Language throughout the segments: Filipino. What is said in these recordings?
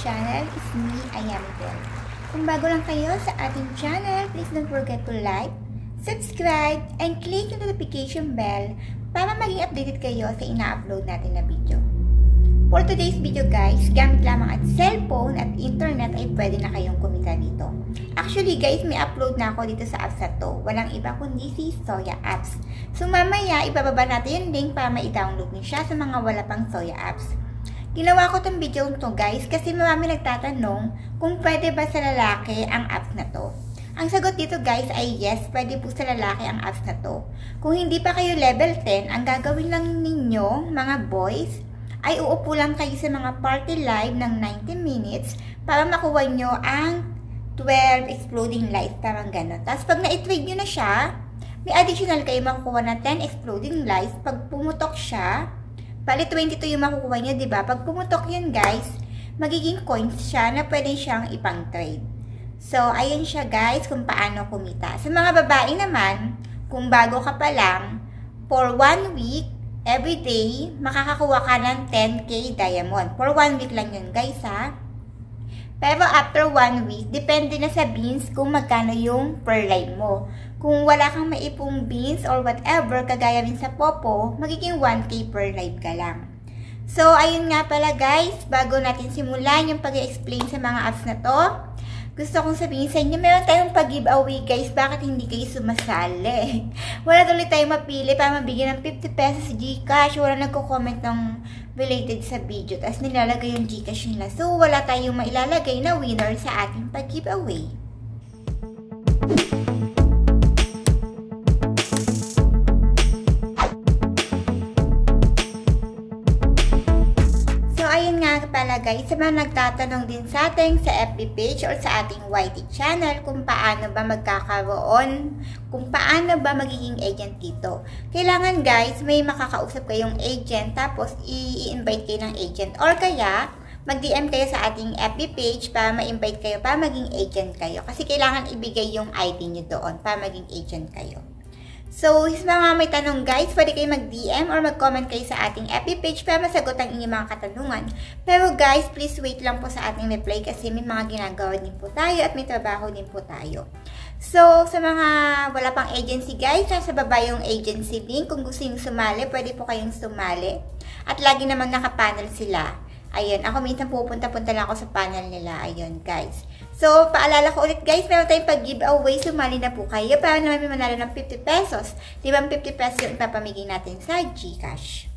channel is me, Ayamidel. Kung bago lang kayo sa ating channel, please don't forget to like, subscribe, and click the notification bell para maging updated kayo sa ina-upload natin na video. For today's video guys, gamit lamang at cellphone at internet ay pwede na kayong kumita dito. Actually guys, may upload na ako dito sa apps na to. Walang iba kundi si Soya Apps. So mamaya, ibababa natin yung link para ma-download niyo siya sa mga wala pang Soya Apps. Ginawa ko tong video to guys kasi marami nagtatanong kung pwede ba sa lalaki ang apps na to. Ang sagot dito guys ay yes, pwede po sa lalaki ang apps na to. Kung hindi pa kayo level 10, ang gagawin lang ninyo mga boys ay uupo lang kayo sa mga party live ng 90 minutes para makuha nyo ang 12 exploding lights, parang gano'n. Tapos pag na-trade nyo na siya, may additional kayo makukuha na 10 exploding lights. Pag pumutok siya, bali 22 yung makukuha nyo, diba? Pag pumutok yun guys, magiging coins siya na pwede siyang ipang-trade. So, ayun siya guys kung paano kumita. Sa mga babae naman, kung bago ka pa lang, for 1 week, every day, makakakuha ka ng 10k diamond. For 1 week lang yun guys ha. Pero after 1 week, depende na sa beans kung magkano yung per live mo. Kung wala kang maipong beans or whatever, kagaya rin sa Popo, magiging 1k per live ka lang. So, ayun nga pala guys, bago natin simulan yung pag-explain sa mga apps na to, gusto kong sabihin sa inyo, meron tayong pag-giveaway guys. Bakit hindi kayo sumasali? Wala tuloy tayong mapili para mabigyan ng 50 pesos Gcash. Wala nagko-comment ng related sa video. Tapos nilalagay yung Gcash nila. So, wala tayong mailalagay na winner sa ating pag-giveaway. Ayun nga pala guys, sa mga nagtatanong din sa ating sa FB page or sa ating YT channel kung paano ba magkakaroon, kung paano ba magiging agent dito. Kailangan guys, may makakausap kayong agent tapos i-invite kayo ng agent or kaya mag-DM kayo sa ating FB page para ma-invite kayo para maging agent kayo. Kasi kailangan ibigay yung ID nyo doon para maging agent kayo. So, sa mga may tanong guys, pwede kayo mag-DM or mag-comment kayo sa ating FB page para masagot ang inyong mga katanungan. Pero guys, please wait lang po sa ating reply kasi may mga ginagawa din po tayo at may trabaho din po tayo. So, sa mga wala pang agency guys, nasa baba yung agency link. Kung gusto nyo sumali, pwede po kayong sumali. At lagi naman nakapanel sila. Ayun, ako minsan pupunta-punta lang ako sa panel nila. Ayun guys. So, paalala ko ulit guys, meron tayong pag-giveaway. Sumali na po kayo para naman may manalo ng 50 pesos. Di ba 50 pesos yung ipapamigay natin sa Gcash?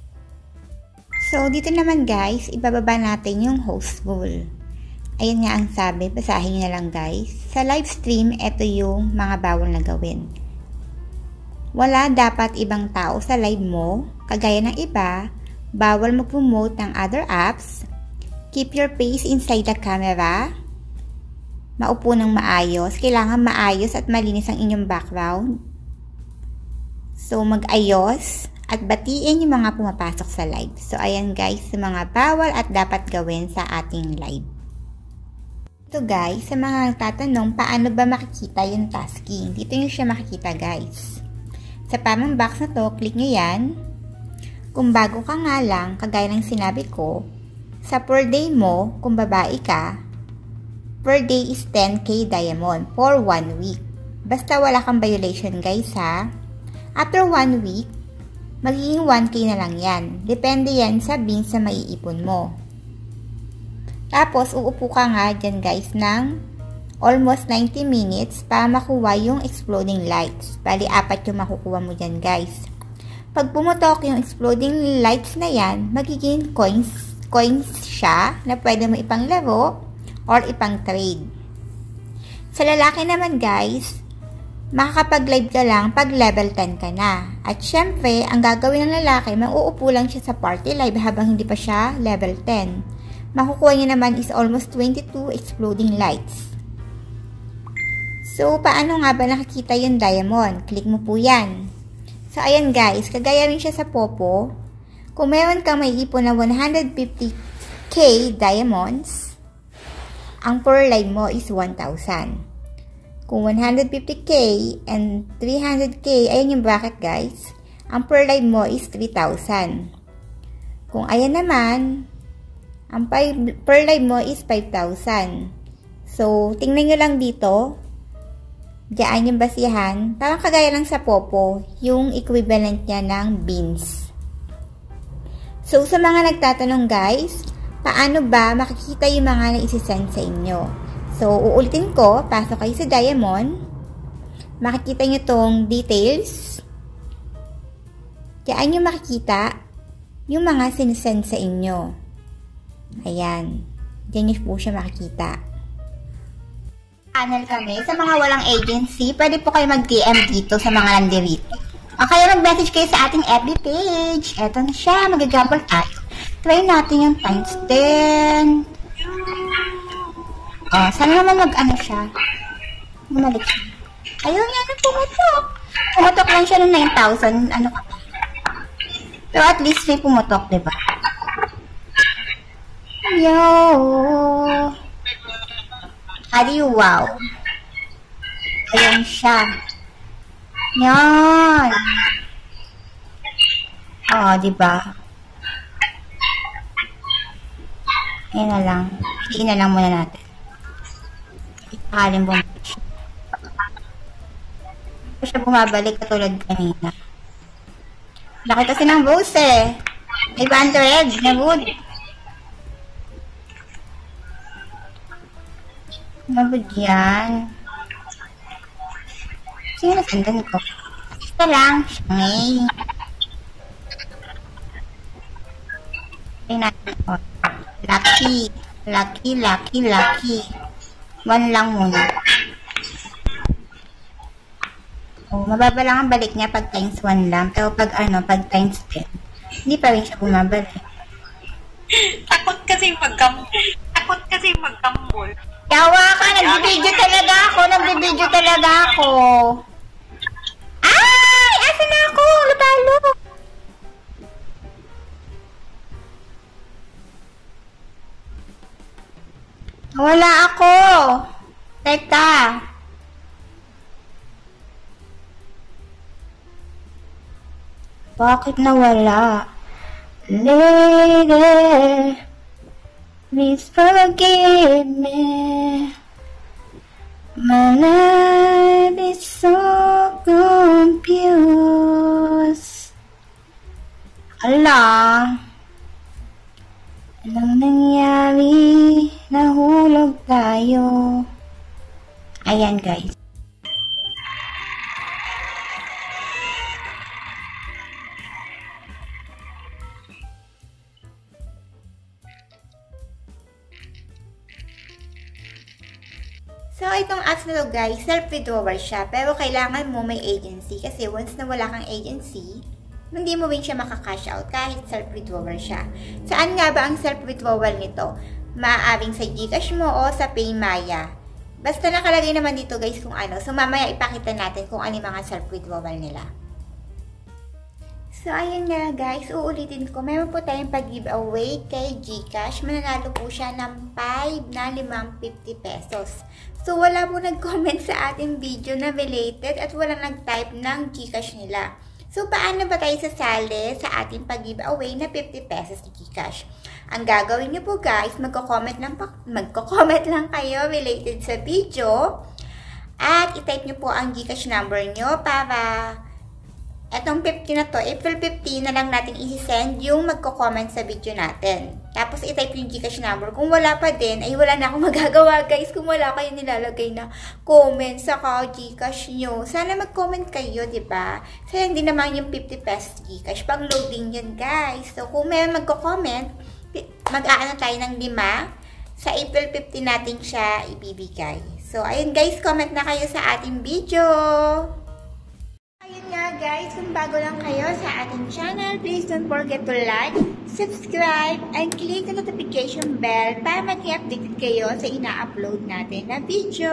So, dito naman guys, ibababa natin yung host rule. Ayun nga ang sabi, basahin nyo na lang guys. Sa live stream, ito yung mga bawal na gawin. Wala dapat ibang tao sa live mo, kagaya ng iba, bawal mag-promote ng other apps, keep your face inside the camera, maupo ng maayos, kailangan maayos at malinis ang inyong background. So, mag-ayos at batiin yung mga pumapasok sa live. So, ayan guys, sa mga bawal at dapat gawin sa ating live. Ito guys, sa mga nagtatanong, paano ba makikita yung tasking? Dito nyo siya makikita guys. Sa parang box na to, click nyo yan. Kung bago ka nga lang, kagaya ng sinabi ko, sa per day mo, kung babae ka, per day is 10k diamond for 1 week. Basta wala kang violation guys ha. After 1 week, magiging 1k na lang yan. Depende yan sa beans na maiipon mo. Tapos, uupo ka nga dyan guys ng almost 90 minutes para makuha yung exploding lights. Bali, 4 yung makukuha mo dyan guys. Pag pumutok yung exploding lights na yan, magiging coins siya na pwede mo ipanglaro or ipang-trade. Sa lalaki naman guys, makakapag-live ka lang pag level 10 ka na. At syempre, ang gagawin ng lalaki, mauupo lang siya sa party live habang hindi pa siya level 10. Makukuha niya naman is almost 22 exploding lights. So, paano nga ba nakikita yung diamond? Click mo po yan. So, ayan guys, kagaya rin siya sa Popo. Kung meron kang may ipon na 150k diamonds, ang per live mo is 1,000. Kung 150k and 300k, ayan yung bracket guys, ang per live mo is 3,000. Kung ayan naman, Ang per live mo is 5,000. So, tingnan nyo lang dito. Diyan yung basihan. Parang kagaya lang sa Popo, yung equivalent niya ng beans. So, sa mga nagtatanong guys, paano ba makikita yung mga na-isisend sa inyo? So, uulitin ko, pasok kayo sa Diamond. Makikita nyo tong details. Diyan yung makikita yung mga sinisend sa inyo. Ayan. Diyan nyo po siya makikita. Channel kami sa mga walang agency. Pwede po kayo mag-DM dito sa mga nandirito. O kaya mag-message kayo sa ating FB page. Eto na siya. Mag-gamble tayo. Try natin yung times 10. O, sana naman mag-ano siya. Bumalik siya. Ayun yan. Pumutok. Pumutok lang siya ng 9,000. Ano ka pa? Pero at least may pumutok, diba? Yo! Adi, wow! Ayan siya. Yan! Oo, diba? Ayan na lang. Hiin na lang muna natin. Ipakalim bumalik siya. Hindi siya bumabalik katulad kanina. Laki kasi ng boss eh. 500 na wood. Nabod yan. Sino nasandan ko? Basta lang. Siyangay. Ay natin. Oh. Lucky. Lucky, lucky, lucky. 1 lang muna. Oh, mababa lang ang balik niya pag times 1 lang. Pero pag ano, pag times 10, hindi pa rin siya bumabalik. Takot kasi magkambol. Yawa ka! Nagbibideo talaga ako! Nagbibideo talaga ako! Ay! Asa na ako? Natalo! Wala ako! Teka! Bakit nawala? Lady, please forgive me. My life is so confused. Ala, anong nangyari? Nahulog tayo. Ayan guys. So, itong apps na to guys, self-withdrawal siya. Pero kailangan mo may agency. Kasi once na wala kang agency, hindi mo rin siya makakash out kahit self-withdrawal siya. Saan nga ba ang self-withdrawal nito? Maaaring sa Gcash mo o sa Paymaya. Basta nakalagay naman dito guys kung ano. So, mamaya ipakita natin kung ano yung mga self-withdrawal nila. So, ayun nga guys, uulitin ko. Meron po tayong pag-giveaway kay Gcash. Mananalo po siya ng 5 na 550 pesos. So, wala po nag-comment sa ating video na related at wala nag-type ng Gcash nila. So, paano ba tayo sasali sa ating pag-giveaway na 50 pesos ni Gcash? Ang gagawin nyo po guys, magko-comment lang kayo related sa video at i-type nyo po ang Gcash number nyo para etong 50 na to, April 15 na lang natin i-send yung magko-comment sa video natin. Tapos i-type yung Gcash number. Kung wala pa din, ay wala na akong magagawa guys. Kung wala kayo nilalagay na comment sa Gcash nyo. Sana mag-comment kayo, diba? Sayang din naman yung 50 pesos Gcash. Pang loading yun guys. So kung may magko-comment, mag-aano tayo ng 5. Sa April 15 natin siya ibibigay. So ayun guys, comment na kayo sa ating video. Ayun nga guys, kung bago lang kayo sa ating channel, please don't forget to like, subscribe, and click the notification bell para mag-update kayo sa ina-upload natin na video.